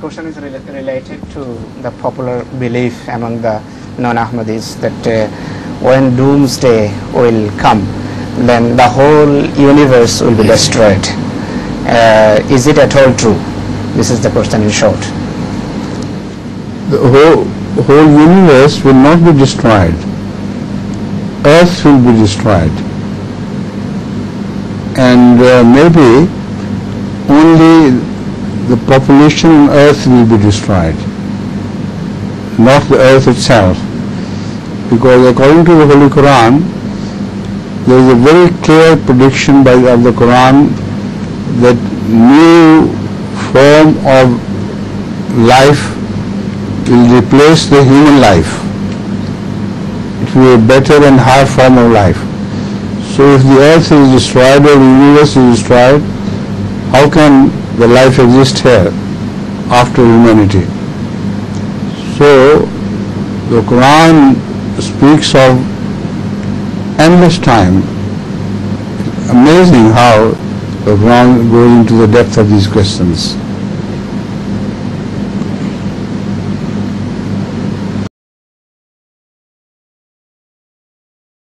question is related to the popular belief among the non-Ahmadis that when doomsday will come, then the whole universe will be destroyed. Is it at all true? This is the question in short. The whole universe will not be destroyed. Earth will be destroyed. And maybe only the population on earth will be destroyed, not the earth itself. Because according to the Holy Quran, there is a very clear prediction of the Quran that new form of life will replace the human life. It will be a better and higher form of life. So if the earth is destroyed or the universe is destroyed, how can the life exist here after humanity? So the Quran speaks of endless time. Amazing how the Quran goes into the depth of these questions.